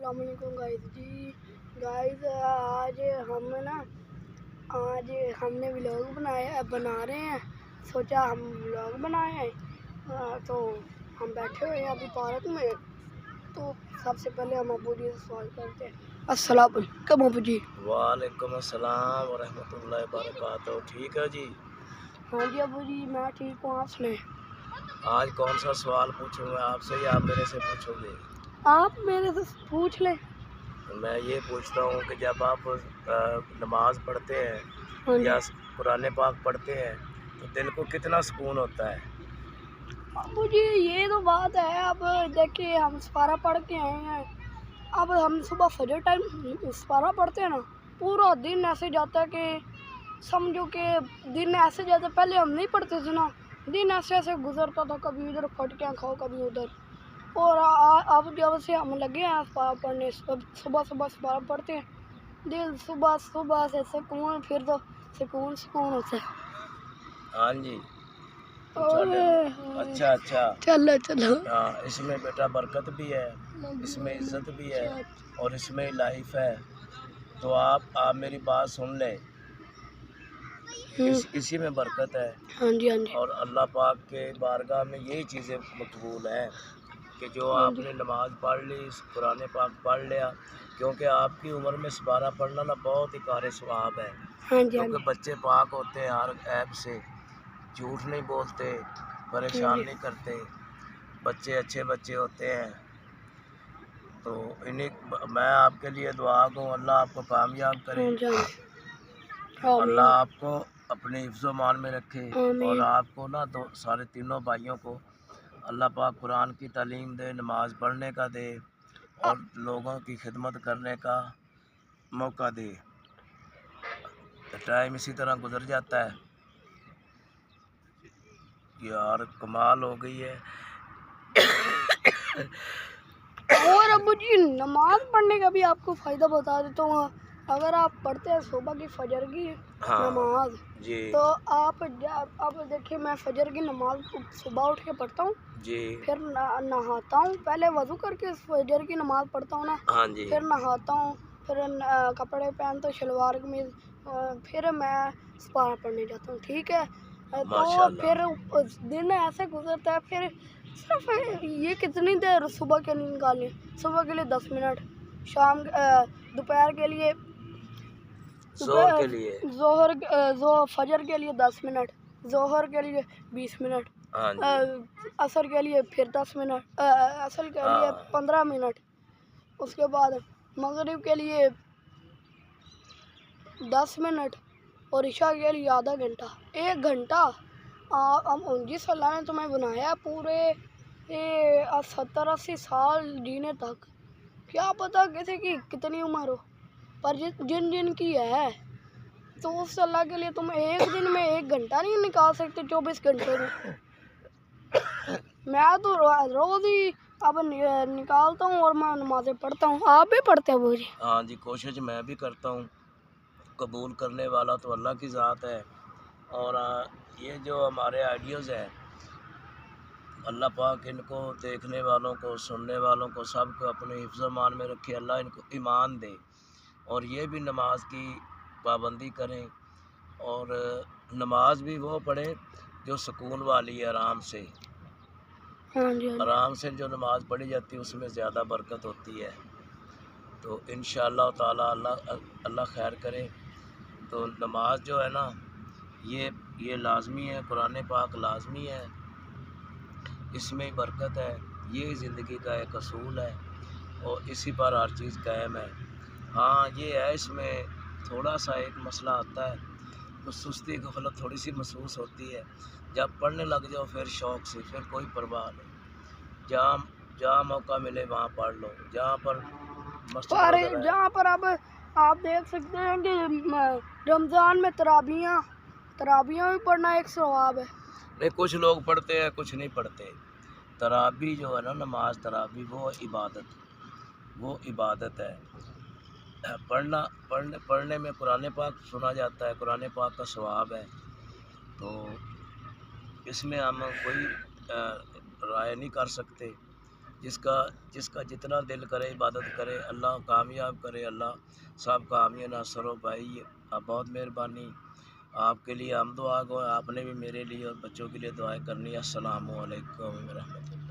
अस्सलाम वालेकुम गाइस आज हमने व्लॉग बना रहे हैं। सोचा हम व्लॉग बनाए हैं। तो हम बैठे हुए हैं अभी पार्क में। तो सबसे पहले हम अबू जी से सवाल करते हैं। अस्सलाम वालेकुम अबू जी। वालेकुम अस्सलाम व रहमतुल्लाहि व बरकातहू। ठीक है जी। हाँ जी अबू जी, मैं ठीक हूँ। आप सुनाएं। आज कौन सा सवाल पूछूंगा आपसे या आप मेरे से पूछोगे? आप मेरे से पूछ लें। मैं ये पूछता हूँ कि जब आप नमाज पढ़ते हैं हाँ जी या कुरान पाक पढ़ते हैं तो दिल को कितना सुकून होता है? अबू जी, ये तो बात है। अब देखिए, हम सपारा पढ़ के आए हैं। अब हम सुबह फजर टाइम सपारा पढ़ते हैं ना, पूरा दिन ऐसे जाता है कि समझो कि दिन ऐसे जाता है। पहले हम नहीं पढ़ते थे ना, दिन ऐसे ऐसे गुजरता था, कभी इधर फटकियाँ खाओ कभी उधर। और अब जब से हम लगे हैं सपारा पढ़ने, सुबह सुबह सपारा पढ़ते हैं, दिल सुबह सुबह से सुकून, फिर तो सुकून होता है। हाँ जी। तो अच्छा चलो चलो। हाँ, इसमें बेटा बरकत भी है, इसमें इज्जत भी है और इसमें लाइफ है। तो आप मेरी बात सुन लें। इसी में बरकत है। हाँ जी हाँ जी। और अल्लाह पाक के बारगाह में यही चीज़ें मकबूल हैं कि जो आपने नमाज पढ़ ली, कुरान पाक पढ़ लिया। क्योंकि आपकी उम्र में सपारा पढ़ना ना बहुत ही कार सवाब है। हाँ जी क्योंकि बच्चे पाक होते हैं हर ऐब से, झूठ नहीं बोलते, परेशान नहीं करते, बच्चे अच्छे बच्चे होते हैं। तो मैं आपके लिए दुआ दूँ, अल्लाह आपको कामयाब करे, अल्लाह आपको अपने हिफ्ज़-ओ-मान में रखे और आपको ना सारे तीनों भाइयों को अल्लाह पाक कुरान की तालीम दे, नमाज पढ़ने का दे और लोगों की खिदमत करने का मौका दे। तो टाइम इसी तरह गुजर जाता है। यार कमाल हो गई है। और अबू जी, नमाज पढ़ने का भी आपको फ़ायदा बता देता हूँ। अगर आप पढ़ते हैं सुबह की फजर की नमाज जी तो आप अब देखिए, मैं फजर की नमाज सुबह उठ के पढ़ता हूँ जी, फिर नहाता हूँ। पहले वज़ू करके फजर की नमाज पढ़ता हूँ ना, हाँ जी, फिर नहाता हूँ, फिर कपड़े पहनता हूँ, शलवार कमीज़, फिर मैं सपारा पढ़ने जाता हूँ। ठीक है। तो फिर दिन ऐसे गुजरता है। फिर सिर्फ ये कितनी देर सुबह के लिए निकालें? सुबह के लिए 10 मिनट, शाम दोपहर के लिए, फजर के लिए 10 मिनट, ज़ोहर के लिए 20 मिनट, असर के लिए फिर 10 मिनट, असर के लिए 15 मिनट, उसके बाद मगरिब के लिए 10 मिनट और इशा के लिए आधा घंटा, 1 घंटा। जिस अल्लाह ने तुम्हें बनाया पूरे 70-80 साल जीने तक, क्या पता किसी की कितनी उम्र हो, पर जिन की है, तो उस अल्लाह के लिए तुम एक दिन में 1 घंटा नहीं निकाल सकते 24 घंटे में। मैं तो रोज़ ही अब निकालता हूँ और मैं नमाज़ें पढ़ता हूँ। आप भी पढ़ते हैं वो जी? हाँ जी, कोशिश मैं भी करता हूँ। कबूल करने वाला तो अल्लाह की ज़ात है। और ये जो हमारे आइडियोज़ हैं, अल्लाह पाक इनको देखने वालों को, सुनने वालों को, सबको अपने हिफ्ज़-ओ-मान में रखे, अल्लाह इनको ईमान दे और ये भी नमाज की पाबंदी करें और नमाज भी वो पढ़ें जो सुकून वाली है, आराम से। आराम से जो नमाज पढ़ी जाती है उसमें ज़्यादा बरकत होती है। तो इंशाअल्लाह ताला अल्लाह खैर करे। तो नमाज जो है ना, ये लाज़मी है, कुरान पाक लाज़मी है, इसमें बरकत है, ये ज़िंदगी का एक असूल है और इसी पर हर चीज़ कायम है। हाँ, ये है, इसमें थोड़ा सा एक मसला आता है, तो सुस्ती गफलत थोड़ी सी महसूस होती है। जब पढ़ने लग जाओ फिर शौक़ से, फिर कोई परवाह नहीं, जहाँ मौका मिले वहाँ पढ़ लो, जहाँ पर जहाँ पर अब आप देख सकते हैं कि रमज़ान में तराबियाँ भी पढ़ना एक सवाब है। नहीं, कुछ लोग पढ़ते हैं, कुछ नहीं पढ़ते। तराबी जो है ना, नमाज तराबी, वो इबादत है। पढ़ने में कुरान पाक सुना जाता है, कुरान पाक का सवाब है। तो इसमें हम कोई राय नहीं कर सकते। جس کا جتنا دل کرے عبادت کرے، اللہ کامیاب کرے، اللہ سب کامیاب ناصر ہو بھائی، آپ بہت مہربانی، آپ کے لیے ہم دعا گو، آپ نے بھی میرے لیے اور بچوں کے لیے دعائیں کرنی ہے۔ السلام علیکم ورحمۃ اللہ۔